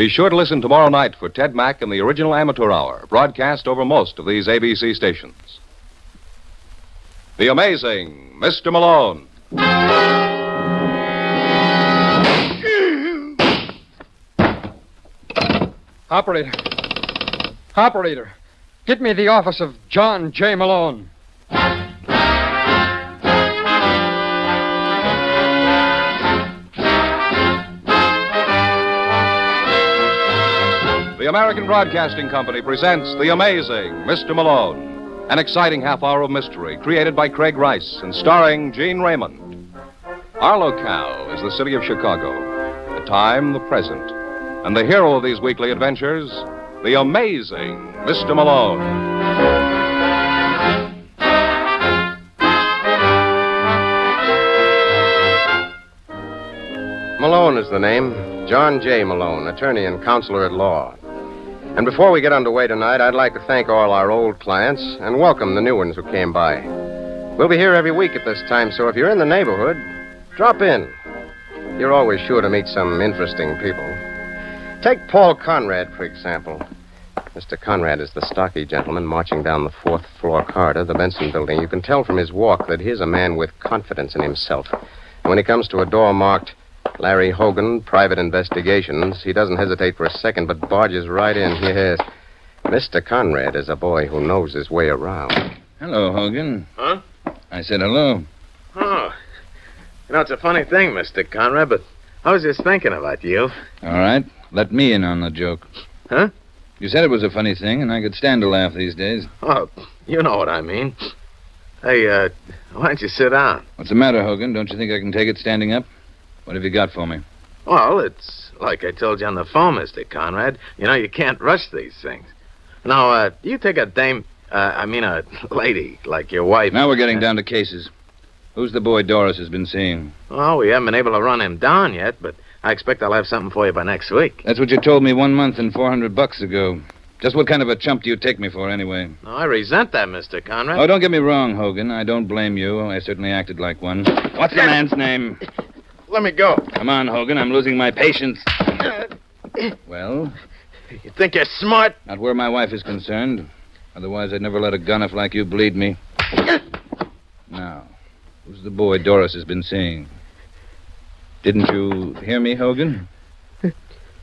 Be sure to listen tomorrow night for Ted Mack and the original Amateur Hour, broadcast over most of these ABC stations. The Amazing Mr. Malone. Operator, get me the office of John J. Malone. The American Broadcasting Company presents The Amazing Mr. Malone, an exciting half hour of mystery created by Craig Rice and starring Gene Raymond. Our locale is the city of Chicago, the time, the present, and the hero of these weekly adventures, The Amazing Mr. Malone. Malone is the name. John J. Malone, attorney and counselor at law. And before we get underway tonight, I'd like to thank all our old clients and welcome the new ones who came by. We'll be here every week at this time, so if you're in the neighborhood, drop in. You're always sure to meet some interesting people. Take Paul Conrad, for example. Mr. Conrad is the stocky gentleman marching down the fourth floor corridor of the Benson building. You can tell from his walk that he's a man with confidence in himself. And when he comes to a door marked Larry Hogan, Private Investigations, he doesn't hesitate for a second, but barges right in. Yes. Mr. Conrad is a boy who knows his way around. Hello, Hogan. Huh? I said hello. Oh. You know, it's a funny thing, Mr. Conrad, but I was just thinking about you. All right. Let me in on the joke. Huh? You said it was a funny thing, and I could stand a laugh these days. Oh, you know what I mean. Hey, why don't you sit down? What's the matter, Hogan? Don't you think I can take it standing up? What have you got for me? Well, it's like I told you on the phone, Mr. Conrad. You know, you can't rush these things. Now, you take a a lady, like your wife. Now we're getting down to cases. Who's the boy Doris has been seeing? Well, we haven't been able to run him down yet, but I expect I'll have something for you by next week. That's what you told me 1 month and $400 ago. Just what kind of a chump do you take me for, anyway? No, I resent that, Mr. Conrad. Oh, don't get me wrong, Hogan. I don't blame you. I certainly acted like one. What's the man's name? Let me go. Come on, Hogan. I'm losing my patience. Well? You think you're smart? Not where my wife is concerned. Otherwise, I'd never let a gunner like you bleed me. Now, who's the boy Doris has been seeing? Didn't you hear me, Hogan?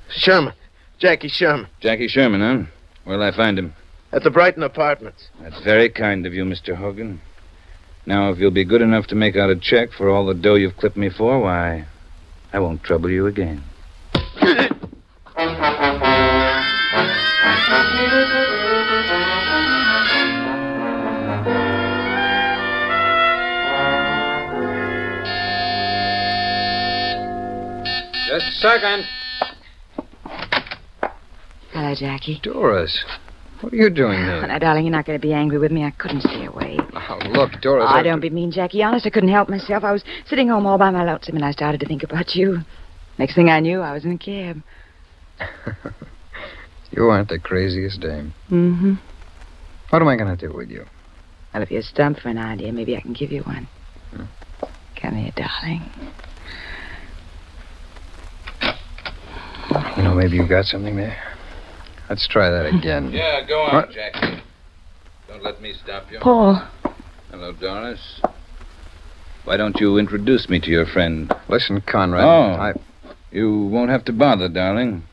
Sherman. Jackie Sherman. Jackie Sherman, huh? Where'll I find him? At the Brighton Apartments. That's very kind of you, Mr. Hogan. Now, if you'll be good enough to make out a check for all the dough you've clipped me for, why, I won't trouble you again. Just a second. Hello, Jackie. Doris, what are you doing Oh, here? now, darling, you're not going to be angry with me. I couldn't stay away. Oh, look, Doris. Oh, don't be mean, Jackie. Honest, I couldn't help myself. I was sitting home all by my lonesome, and I started to think about you. Next thing I knew, I was in a cab. You aren't the craziest dame. Mm-hmm. What am I going to do with you? Well, if you're stumped for an idea, maybe I can give you one. Come here, darling. You know, maybe you got something there. Let's try that again. Yeah, go on, What? Jackie. Don't let me stop you. Paul. Hello, Doris. Why don't you introduce me to your friend? Listen, Conrad. Oh. You won't have to bother, darling.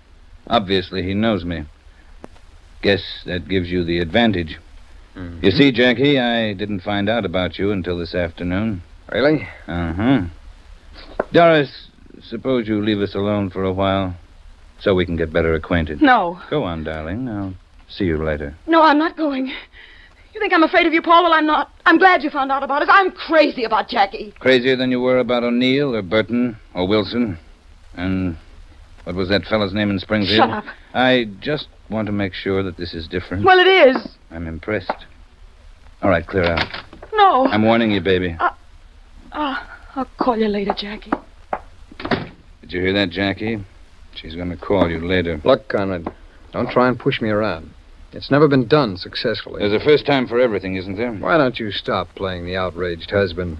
Obviously, he knows me. Guess that gives you the advantage. Mm-hmm. You see, Jackie, I didn't find out about you until this afternoon. Really? Uh-huh. Doris, suppose you leave us alone for a while so we can get better acquainted. No. Go on, darling. I'll see you later. No, I'm not going. You think I'm afraid of you, Paul? Well, I'm not. I'm glad you found out about it. I'm crazy about Jackie. Crazier than you were about O'Neill or Burton or Wilson? And what was that fellow's name in Springfield? Shut up. I just want to make sure that this is different. Well, it is. I'm impressed. All right, clear out. No. I'm warning you, baby. I'll call you later, Jackie. Did you hear that, Jackie? She's going to call you later. Look, Conrad, don't try and push me around. It's never been done successfully. There's a first time for everything, isn't there? Why don't you stop playing the outraged husband?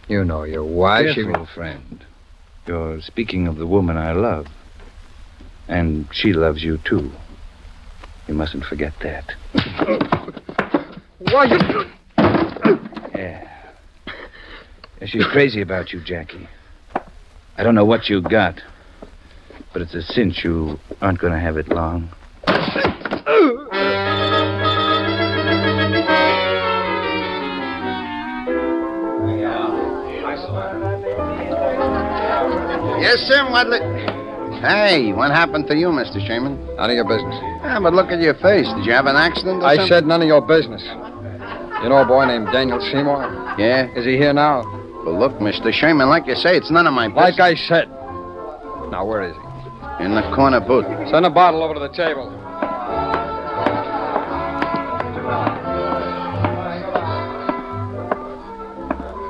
You know your wife. Careful, friend. You're speaking of the woman I love. And she loves you, too. You mustn't forget that. Why you... Yeah. She's crazy about you, Jackie. I don't know what you got, but it's a cinch you aren't going to have it long. Yes, sir, what... Hey, what happened to you, Mr. Shaman? None of your business. Yeah, but look at your face. Did you have an accident or I something? said none of your business. You know a boy named Daniel Seymour? Yeah? Is he here now? Well, look, Mr. Shaman, like you say, it's none of my business. Like I said. Now, where is he? In the corner booth. Send a bottle over to the table.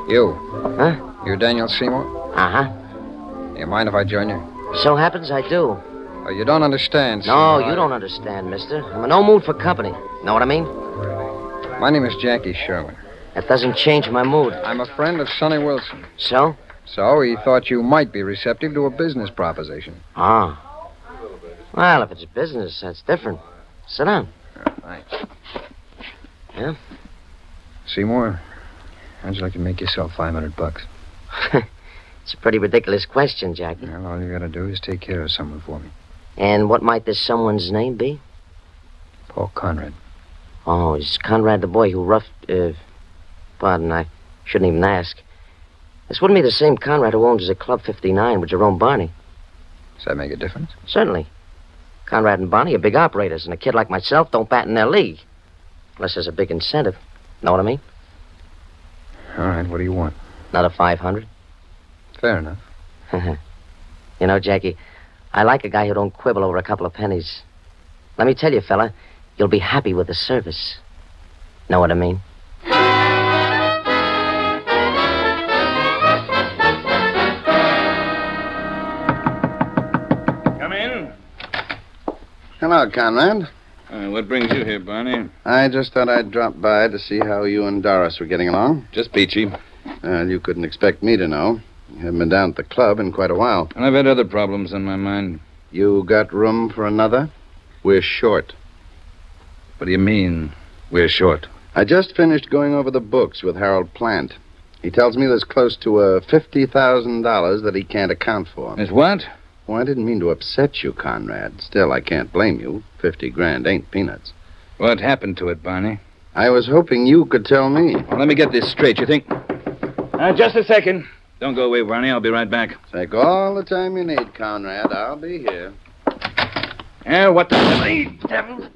You. Huh? You Daniel Seymour? Uh-huh. You mind if I join you? So happens I do. Oh, you don't understand, No, Seymour. you don't understand, mister. I'm in no mood for company. Know what I mean? My name is Jackie Sherwin. That doesn't change my mood. I'm a friend of Sonny Wilson. So? So he thought you might be receptive to a business proposition. Ah. Well, if it's business, that's different. Sit down. Thanks. Yeah? Seymour, how'd you like to make yourself $500? It's a pretty ridiculous question, Jackie. Well, all you gotta do is take care of someone for me. And what might this someone's name be? Paul Conrad. Oh, is Conrad the boy who roughed... Pardon, I shouldn't even ask. This wouldn't be the same Conrad who owns a Club 59 with Jerome Barney. Does that make a difference? Certainly. Conrad and Barney are big operators, and a kid like myself don't bat in their league. Unless there's a big incentive. Know what I mean? All right, what do you want? Another 500. Fair enough. You know, Jackie, I like a guy who don't quibble over a couple of pennies. Let me tell you, fella, you'll be happy with the service. Know what I mean? Come in. Hello, Conrad. What brings you here, Barney? I just thought I'd drop by to see how you and Doris were getting along. Just peachy. You couldn't expect me to know. You haven't been down at the club in quite a while. And I've had other problems on my mind. You got room for another? We're short. What do you mean, we're short? I just finished going over the books with Harold Plant. He tells me there's close to $50,000 that he can't account for. Is what? Well, I didn't mean to upset you, Conrad. Still, I can't blame you. 50 grand ain't peanuts. What happened to it, Barney? I was hoping you could tell me. Well, let me get this straight. You think... just a second. Don't go away, Barney. I'll be right back. Take all the time you need, Conrad. I'll be here. Yeah, what the... devil?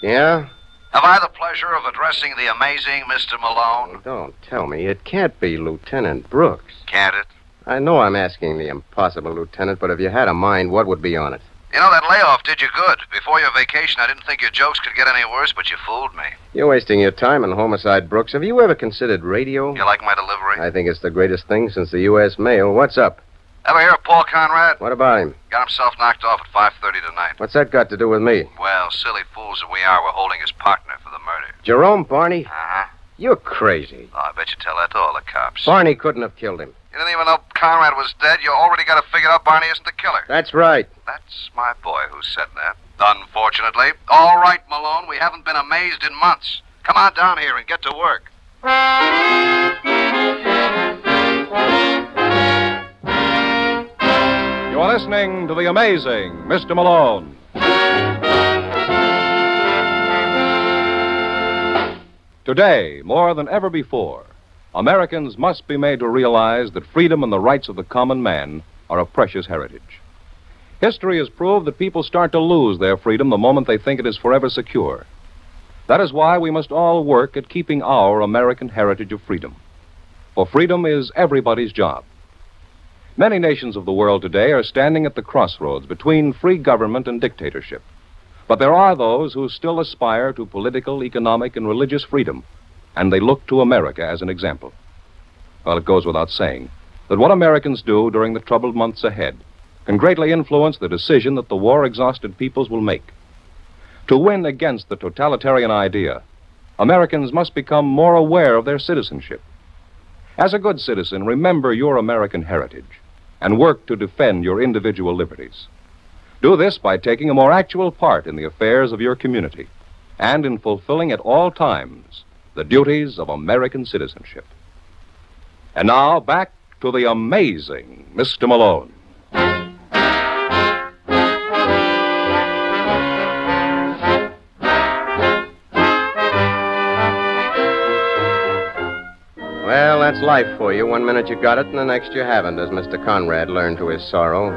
Yeah? Have I the pleasure of addressing the amazing Mr. Malone? Don't tell me. It can't be Lieutenant Brooks. Can't it? I know I'm asking the impossible, Lieutenant, but if you had a mind, what would be on it? You know, that layoff did you good. Before your vacation, I didn't think your jokes could get any worse, but you fooled me. You're wasting your time in homicide, Brooks. Have you ever considered radio? You like my delivery? I think it's the greatest thing since the U.S. mail. What's up? Ever hear of Paul Conrad? What about him? Got himself knocked off at 5:30 tonight. What's that got to do with me? Well, silly fools that we are, we're holding his partner for the murder. Jerome Barney? Uh-huh. You're crazy. Oh, I bet you tell that to all the cops. Barney couldn't have killed him. You didn't even know Conrad was dead. You already got it figured out Barney isn't the killer. That's right. That's my boy who said that. Unfortunately. All right, Malone, we haven't been amazed in months. Come on down here and get to work. You are listening to the amazing Mr. Malone. Today, more than ever before, Americans must be made to realize that freedom and the rights of the common man are a precious heritage. History has proved that people start to lose their freedom the moment they think it is forever secure. That is why we must all work at keeping our American heritage of freedom. For freedom is everybody's job. Many nations of the world today are standing at the crossroads between free government and dictatorship. But there are those who still aspire to political, economic, and religious freedom, and they look to America as an example. Well, it goes without saying that what Americans do during the troubled months ahead can greatly influence the decision that the war-exhausted peoples will make. To win against the totalitarian idea, Americans must become more aware of their citizenship. As a good citizen, remember your American heritage and work to defend your individual liberties. Do this by taking a more actual part in the affairs of your community and in fulfilling at all times the duties of American citizenship. And now, back to the amazing Mr. Malone. Well, that's life for you. 1 minute you got it, and the next you haven't, as Mr. Conrad learned to his sorrow.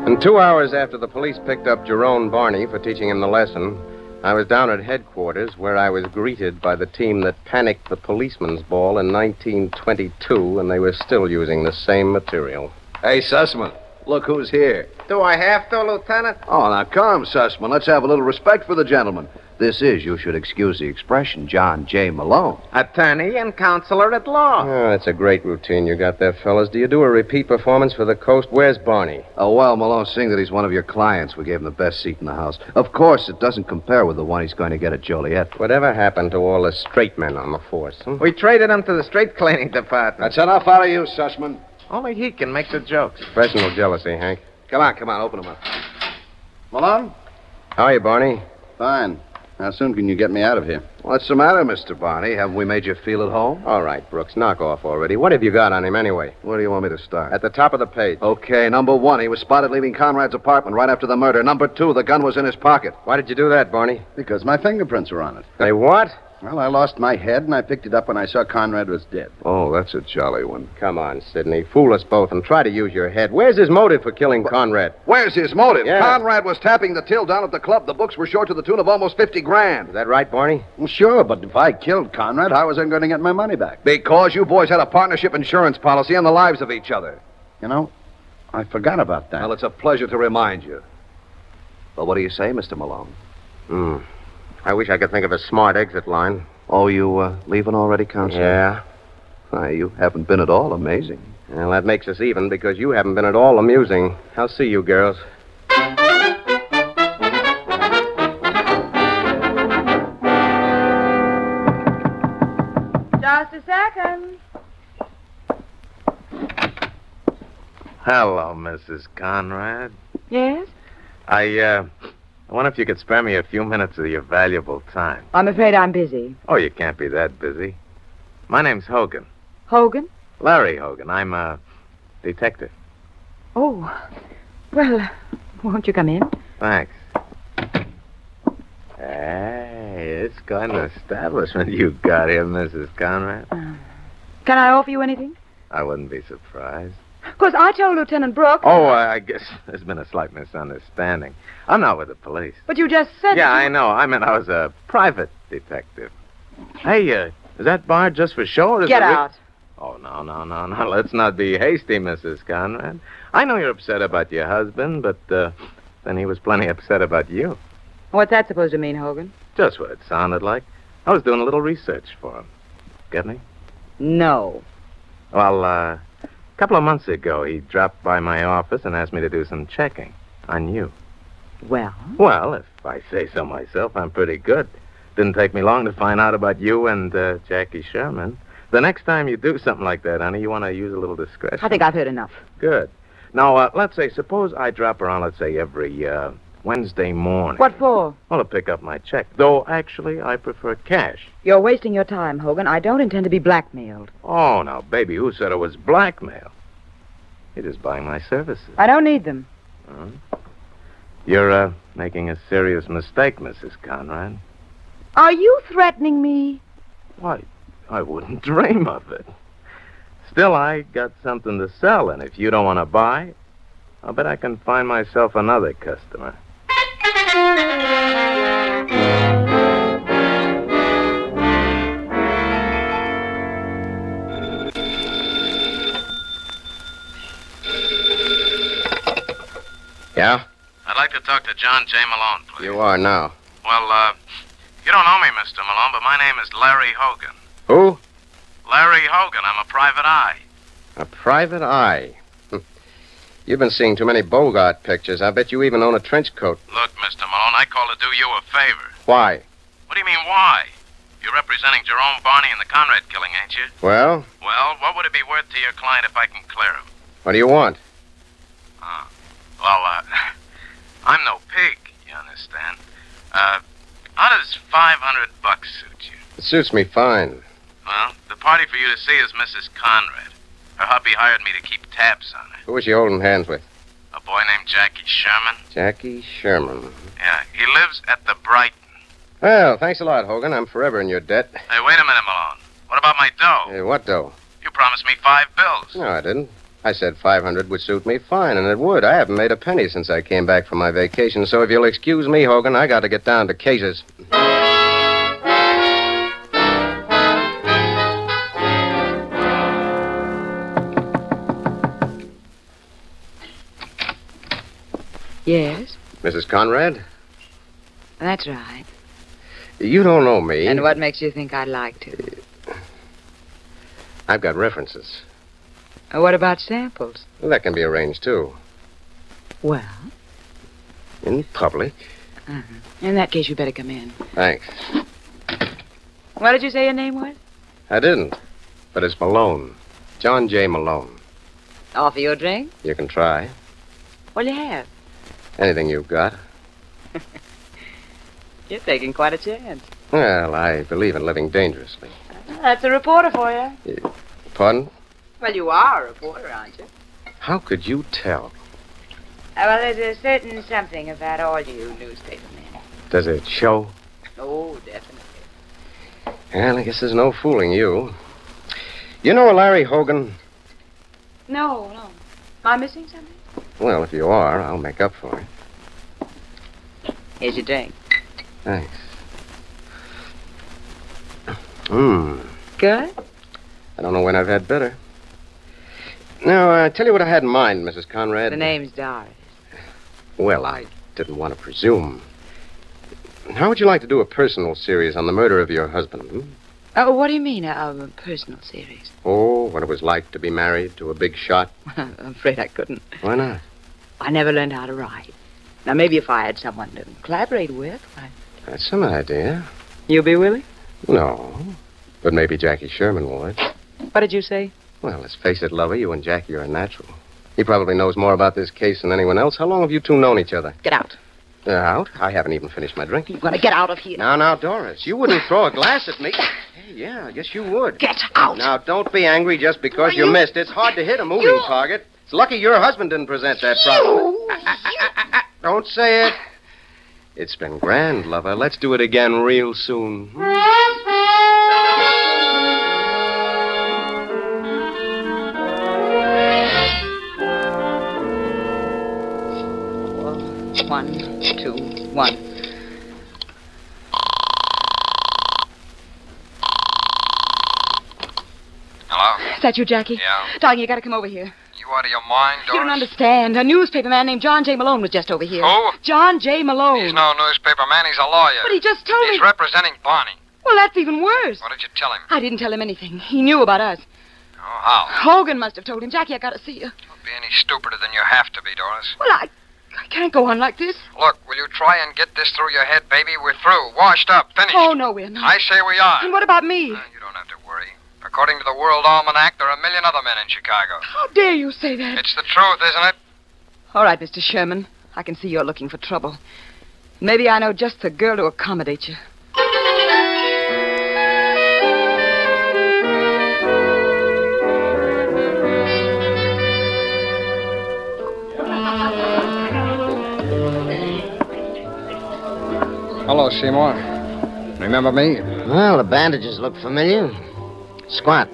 And 2 hours after the police picked up Jerome Barney for teaching him the lesson, I was down at headquarters where I was greeted by the team that panicked the policeman's ball in 1922, and they were still using the same material. Hey, Sussman, look who's here. Do I have to, Lieutenant? Oh, now come, Sussman. Let's have a little respect for the gentleman. This is, you should excuse the expression, John J. Malone. Attorney and counselor at law. Oh, that's a great routine you got there, fellas. Do you do a repeat performance for the Coast? Where's Barney? Oh, well, Malone, seeing that he's one of your clients, we gave him the best seat in the house. Of course, it doesn't compare with the one he's going to get at Joliet. Whatever happened to all the straight men on the force? We traded him to the straight cleaning department. That's enough out of you, Sussman. Only he can make the jokes. Professional jealousy, Hank. Come on, open him up. Malone? How are you, Barney? Fine. How soon can you get me out of here? What's the matter, Mr. Barney? Haven't we made you feel at home? All right, Brooks, knock off already. What have you got on him anyway? Where do you want me to start? At the top of the page. Okay, number 1, he was spotted leaving Conrad's apartment right after the murder. Number 2, the gun was in his pocket. Why did you do that, Barney? Because my fingerprints were on it. Say what? Well, I lost my head, and I picked it up when I saw Conrad was dead. Oh, that's a jolly one. Come on, Sidney. Fool us both and try to use your head. Where's his motive for killing Conrad? Where's his motive? Yeah. Conrad was tapping the till down at the club. The books were short to the tune of almost $50,000. Is that right, Barney? Well, sure, but if I killed Conrad, how was I going to get my money back? Because you boys had a partnership insurance policy on the lives of each other. You know, I forgot about that. Well, it's a pleasure to remind you. Well, what do you say, Mr. Malone? I wish I could think of a smart exit line. Oh, you leaving already, Counselor? Yeah. Why, you haven't been at all amazing. Well, that makes us even because you haven't been at all amusing. I'll see you girls. Just a second. Hello, Mrs. Conrad. Yes? I wonder if you could spare me a few minutes of your valuable time. I'm afraid I'm busy. Oh, you can't be that busy. My name's Hogan. Hogan? Larry Hogan. I'm a detective. Oh. Well, won't you come in? Thanks. Hey, it's quite an establishment you got here, Mrs. Conrad. Can I offer you anything? I wouldn't be surprised. Of course, I told Lieutenant Brooks. Oh, I guess there's been a slight misunderstanding. I'm not with the police. But you just said... Yeah, I know. I meant I was a private detective. Hey, is that bar just for show? Or is Get it out. Oh, no. Let's not be hasty, Mrs. Conrad. I know you're upset about your husband, but then he was plenty upset about you. What's that supposed to mean, Hogan? Just what it sounded like. I was doing a little research for him. Get me? No. Well, a couple of months ago, he dropped by my office and asked me to do some checking on you. Well? Well, if I say so myself, I'm pretty good. Didn't take me long to find out about you and Jackie Sherman. The next time you do something like that, honey, you want to use a little discretion. I think I've heard enough. Good. Now, let's say, suppose I drop around, let's say, every Wednesday morning. What for? Well, to pick up my check. Though, actually, I prefer cash. You're wasting your time, Hogan. I don't intend to be blackmailed. Oh, now, baby, who said it was blackmail? You're just buying my services. I don't need them. You're making a serious mistake, Mrs. Conrad. Are you threatening me? Why, I wouldn't dream of it. Still, I got something to sell, and if you don't want to buy, I'll bet I can find myself another customer. Yeah? I'd like to talk to John J. Malone, please. You are now. Well, you don't know me, Mr. Malone, but my name is Larry Hogan. You've been seeing too many Bogart pictures. I bet you even own a trench coat. Look, Mr. Malone, I called to do you a favor. Why? What do you mean, why? You're representing Jerome Barney in the Conrad killing, ain't you? Well, Well, what would it be worth to your client if I can clear him? what do you want? I'm no pig, you understand? How does $500 suit you? It suits me fine. Well, the party for you to see is Mrs. Conrad. Her hubby hired me to keep tabs on her. Who was you holding hands with? A boy named Jackie Sherman. Jackie Sherman. Yeah, he lives at the Brighton. Well, thanks a lot, Hogan. I'm forever in your debt. Hey, wait a minute, Malone. What about my dough? Hey, what dough? You promised me 5 bills. No, I didn't. I said 500 would suit me fine, and it would. I haven't made a penny since I came back from my vacation, so if you'll excuse me, Hogan, I got to get down to cases. Yes, Mrs. Conrad, that's right. you don't know me. And what makes you think I'd like to? I've got references. What about samples? Well, that can be arranged, too. Well, In public. in that case, you better come in. Thanks. What did you say your name was? I didn't. But it's Malone. John J. Malone. Offer you a drink? You can try. What'll you have? Anything you've got. You're taking quite a chance. Well, I believe in living dangerously. That's a reporter for you. Pardon? Well, you are a reporter, aren't you? How could you tell? Well, there's a certain something about all you newspaper men. Does it show? Oh, definitely. Well, I guess there's no fooling you. You know a Larry Hogan? No. Am I missing something? Well, if you are, I'll make up for it. Here's your drink. Thanks. Good? I don't know when I've had better. Now, tell you what I had in mind, Mrs. Conrad. The name's Doris. Well, I didn't want to presume. How would you like to do a personal series on the murder of your husband? What do you mean, a personal series? Oh, what it was like to be married to a big shot. I'm afraid I couldn't. Why not? I never learned how to write. Now, maybe if I had someone to collaborate with, That's an idea. You'll be willing? No, but maybe Jackie Sherman would. What did you say? Well, let's face it, lover, you and Jackie are a natural. He probably knows more about this case than anyone else. How long have you two known each other? Get out. Out? I haven't even finished my drink. You're going to get out of here. Now, Doris, you wouldn't throw a glass at me. Hey, yeah, I guess you would. Get out. Now, don't be angry just because you missed. It's hard to hit a moving target. It's lucky your husband didn't present that problem. Don't say it. It's been grand, lover. Let's do it again real soon. One, two, one. Hello? Is that you, Jackie? Yeah. Darling, you got to come over here. You out of your mind, Doris? You don't understand. A newspaper man named John J. Malone was just over here. Who? John J. Malone. He's no newspaper man. He's a lawyer. But he just told me... He's representing Barney. Well, that's even worse. What did you tell him? I didn't tell him anything. He knew about us. Oh, how? Hogan must have told him. Jackie, I got to see you. Don't be any stupider than you have to be, Doris. Well, I can't go on like this. Look, will you try and get this through your head, baby? We're through. Washed up. Finished. Oh, no, we're not. I say we are. And what about me? You don't have to worry. According to the World Almanac, there are a million other men in Chicago. How dare you say that? It's the truth, isn't it? All right, Mr. Sherman. I can see you're looking for trouble. Maybe I know just the girl to accommodate you. Hello, Seymour. Remember me? Well, the bandages look familiar. Squat.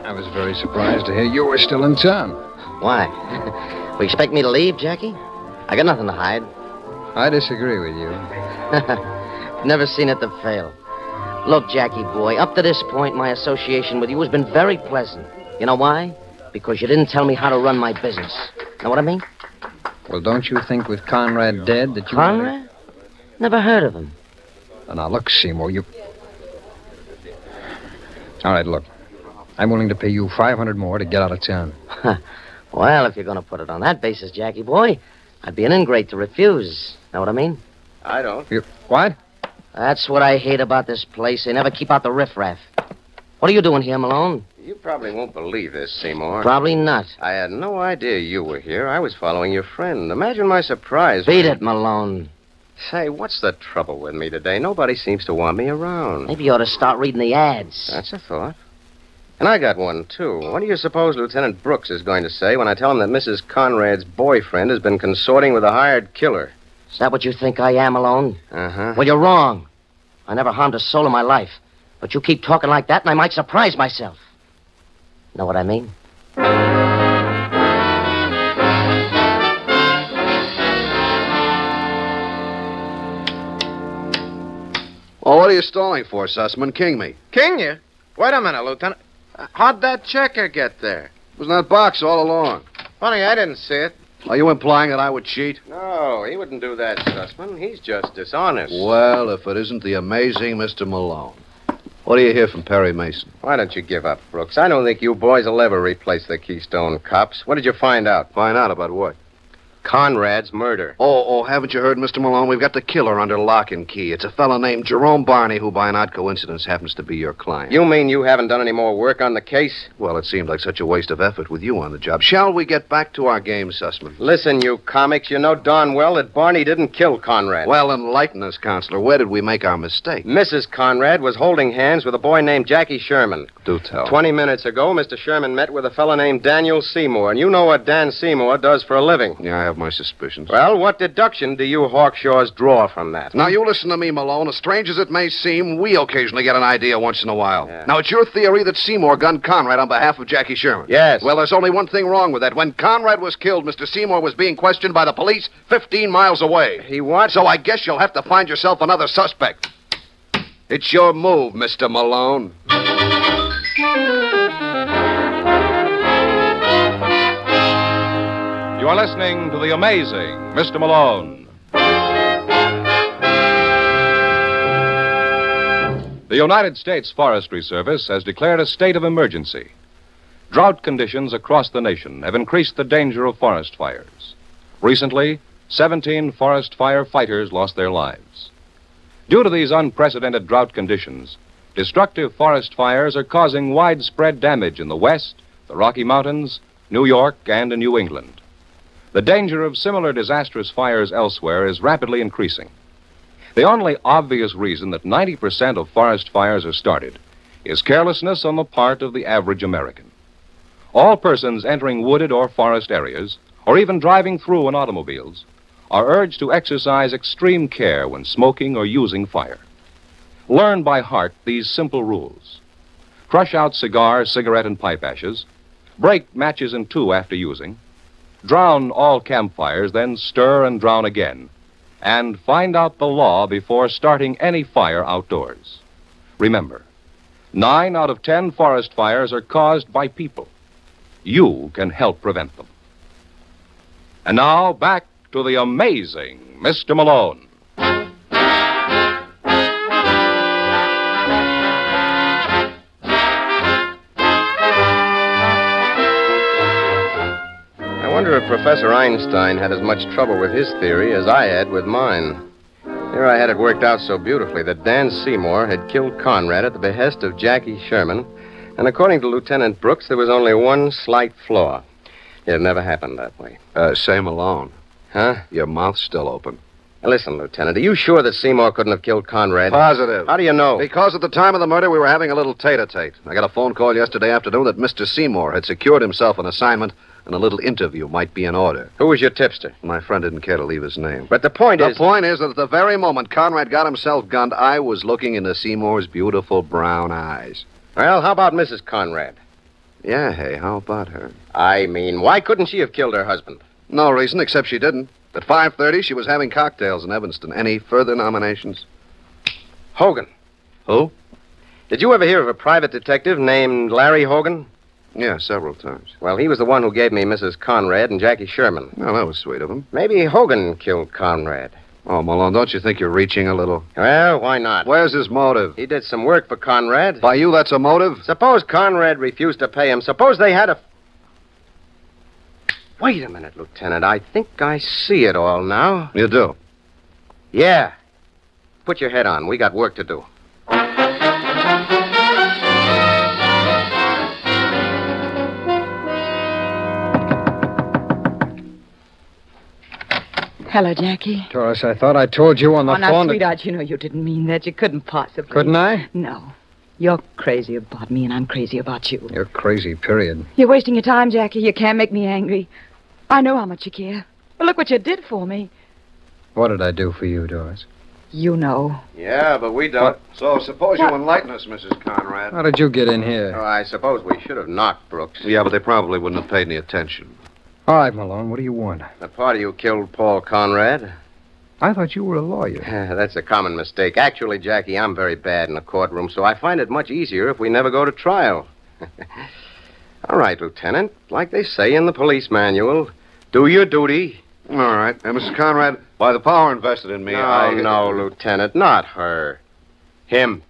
I was very surprised to hear you were still in town. Why? We expect me to leave, Jackie? I got nothing to hide. I disagree with you. Never seen it to fail. Look, Jackie boy, up to this point, my association with you has been very pleasant. You know why? Because you didn't tell me how to run my business. Know what I mean? Well, don't you think with Conrad dead that you... Conrad? Never heard of him. Now, look, Seymour, you... All right, look. I'm willing to pay you $500 more to get out of town. Well, Well, if you're going to put it on that basis, Jackie boy, I'd be an ingrate to refuse. Know what I mean? I don't. What? That's what I hate about this place. They never keep out the riffraff. What are you doing here, Malone? You probably won't believe this, Seymour. Probably not. I had no idea you were here. I was following your friend. Imagine my surprise. Beat it, Malone. Say, what's the trouble with me today? Nobody seems to want me around. Maybe you ought to start reading the ads. That's a thought. And I got one, too. What do you suppose Lieutenant Brooks is going to say when I tell him that Mrs. Conrad's boyfriend has been consorting with a hired killer? Is that what you think I am, Malone? Uh-huh. Well, you're wrong. I never harmed a soul in my life. But you keep talking like that, and I might surprise myself. Know what I mean? Well, what are you stalling for, Sussman? King me. King you? Wait a minute, Lieutenant. How'd that checker get there? It was in that box all along. Funny, I didn't see it. Are you implying that I would cheat? No, he wouldn't do that, Sussman. He's just dishonest. Well, if it isn't the amazing Mr. Malone. What do you hear from Perry Mason? Why don't you give up, Brooks? I don't think you boys will ever replace the Keystone cops. What did you find out? Find out about what? Conrad's murder. Oh, haven't you heard, Mr. Malone? We've got the killer under lock and key. It's a fellow named Jerome Barney who, by an odd coincidence, happens to be your client. You mean you haven't done any more work on the case? Well, it seemed like such a waste of effort with you on the job. Shall we get back to our game, Sussman? Listen, you comics, you know darn well that Barney didn't kill Conrad. Well, enlighten us, Counselor. Where did we make our mistake? Mrs. Conrad was holding hands with a boy named Jackie Sherman. Do tell. 20 minutes ago, Mr. Sherman met with a fellow named Daniel Seymour, and you know what Dan Seymour does for a living. Yeah, I have my suspicions. Well, what deduction do you Hawkshaws draw from that? Now, you listen to me, Malone. As strange as it may seem, we occasionally get an idea once in a while. Yeah. Now, it's your theory that Seymour gunned Conrad on behalf of Jackie Sherman. Yes. Well, there's only one thing wrong with that. When Conrad was killed, Mr. Seymour was being questioned by the police 15 miles away. He what? So I guess you'll have to find yourself another suspect. It's your move, Mr. Malone. You are listening to the amazing Mr. Malone. The United States Forestry Service has declared a state of emergency. Drought conditions across the nation have increased the danger of forest fires. Recently, 17 forest fire fighters lost their lives. Due to these unprecedented drought conditions, destructive forest fires are causing widespread damage in the West, the Rocky Mountains, New York, and in New England. The danger of similar disastrous fires elsewhere is rapidly increasing. The only obvious reason that 90% of forest fires are started is carelessness on the part of the average American. All persons entering wooded or forest areas, or even driving through in automobiles, are urged to exercise extreme care when smoking or using fire. Learn by heart these simple rules. Crush out cigar, cigarette, and pipe ashes. Break matches in two after using. Drown all campfires, then stir and drown again. And find out the law before starting any fire outdoors. Remember, 9 out of 10 forest fires are caused by people. You can help prevent them. And now, back to the amazing Mr. Malone. I wonder if Professor Einstein had as much trouble with his theory as I had with mine. Here I had it worked out so beautifully that Dan Seymour had killed Conrad at the behest of Jackie Sherman, and according to Lieutenant Brooks, there was only one slight flaw. It never happened that way. Say, Malone. Huh? Your mouth's still open. Now, listen, Lieutenant, are you sure that Seymour couldn't have killed Conrad? Positive. How do you know? Because at the time of the murder, we were having a little tete-a-tete. I got a phone call yesterday afternoon that Mr. Seymour had secured himself an assignment and a little interview might be in order. Who was your tipster? My friend didn't care to leave his name. But the point is that at the very moment Conrad got himself gunned, I was looking into Seymour's beautiful brown eyes. Well, how about Mrs. Conrad? Yeah, hey, how about her? I mean, why couldn't she have killed her husband? No reason, except she didn't. At 5:30, she was having cocktails in Evanston. Any further nominations? Hogan. Who? Did you ever hear of a private detective named Larry Hogan? Yeah, several times. Well, he was the one who gave me Mrs. Conrad and Jackie Sherman. Well, that was sweet of him. Maybe Hogan killed Conrad. Oh, Malone, don't you think you're reaching a little? Well, why not? Where's his motive? He did some work for Conrad. By you, that's a motive? Suppose Conrad refused to pay him. Suppose they had a... Wait a minute, Lieutenant. I think I see it all now. You do? Yeah. Put your head on. We got work to do. Hello, Jackie. Doris, I thought I told you on the Oh, now, phone. sweetheart, you know you didn't mean that. You couldn't possibly. Couldn't I? No. You're crazy about me, and I'm crazy about you. You're crazy, period. You're wasting your time, Jackie. You can't make me angry. I know how much you care. But look what you did for me. What did I do for you, Doris? You know. Yeah, but we don't. What? So suppose What? you enlighten us, Mrs. Conrad. How did you get in here? Oh, I suppose we should have knocked Brooks. Yeah, but they probably wouldn't have paid any attention. All right, Malone, what do you want? The party who killed Paul Conrad. I thought you were a lawyer. That's a common mistake. Actually, Jackie, I'm very bad in a courtroom, so I find it much easier if we never go to trial. All right, Lieutenant. Like they say in the police manual, do your duty. All right. Mrs. Conrad, by the power invested in me, No, Lieutenant, not her. Him.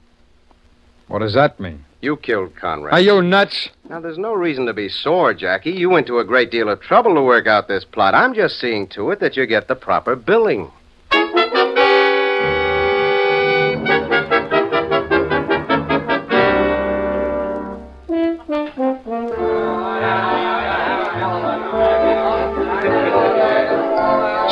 What does that mean? You killed Conrad. Are you nuts? Now, there's no reason to be sore, Jackie. You went to a great deal of trouble to work out this plot. I'm just seeing to it that you get the proper billing.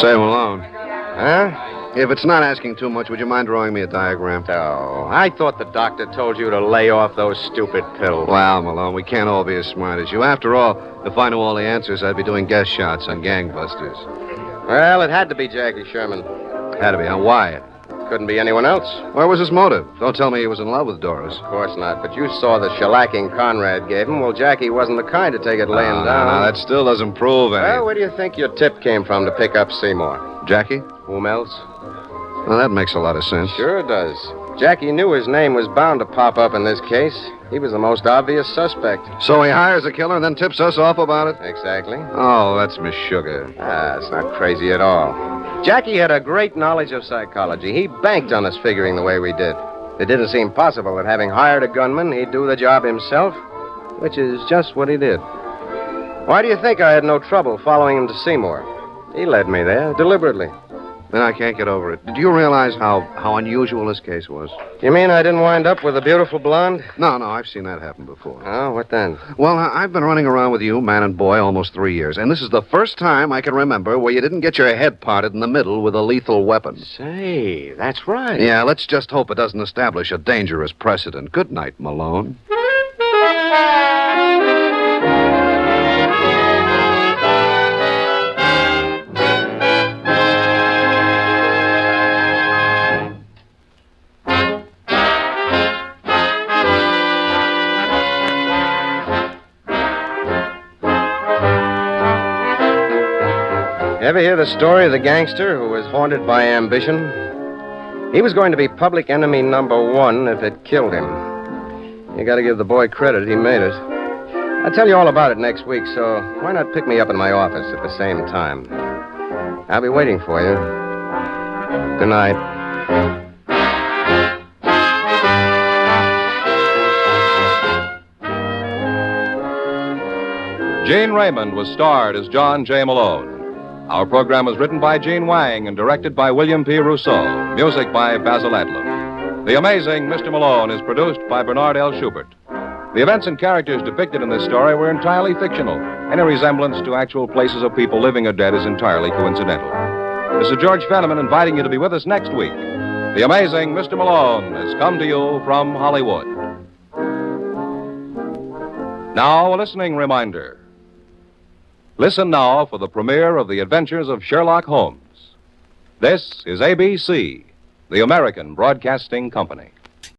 Say, Malone, Huh? if it's not asking too much, would you mind drawing me a diagram? Oh, I thought the doctor told you to lay off those stupid pills. Well, Malone, we can't all be as smart as you. After all, if I knew all the answers, I'd be doing guest shots on gangbusters. Well, it had to be Jackie Sherman. Had to be. Huh? Why? Couldn't be anyone else. Where was his motive? Don't tell me he was in love with Doris. Of course not, but you saw the shellacking Conrad gave him. Well, Jackie wasn't the kind to take it laying down. No, that still doesn't prove Well, anything. where do you think your tip came from to pick up Seymour? Jackie? Whom else? Well, that makes a lot of sense. Sure does. Jackie knew his name was bound to pop up in this case. He was the most obvious suspect. So he hires a killer and then tips us off about it? Exactly. Oh, that's Miss Sugar. It's not crazy at all. Jackie had a great knowledge of psychology. He banked on us figuring the way we did. It didn't seem possible that having hired a gunman, he'd do the job himself, which is just what he did. Why do you think I had no trouble following him to Seymour? He led me there, deliberately. Then I can't get over it. Did you realize how unusual this case was? You mean I didn't wind up with a beautiful blonde? No, I've seen that happen before. Oh, what then? Well, I've been running around with you, man and boy, almost 3 years, and this is the first time I can remember where you didn't get your head parted in the middle with a lethal weapon. Say, that's right. Yeah, let's just hope it doesn't establish a dangerous precedent. Good night, Malone. Ever hear the story of the gangster who was haunted by ambition? He was going to be public enemy number one if it killed him. You gotta give the boy credit, he made it. I'll tell you all about it next week, so why not pick me up in my office at the same time? I'll be waiting for you. Good night. Gene Raymond was starred as John J. Malone. Our program was written by Gene Wang and directed by William P. Rousseau. Music by Basil Adlam. The Amazing Mr. Malone is produced by Bernard L. Schubert. The events and characters depicted in this story were entirely fictional. Any resemblance to actual places or people living or dead is entirely coincidental. This is George Fenneman inviting you to be with us next week. The Amazing Mr. Malone has come to you from Hollywood. Now, a listening reminder. Listen now for the premiere of The Adventures of Sherlock Holmes. This is ABC, the American Broadcasting Company.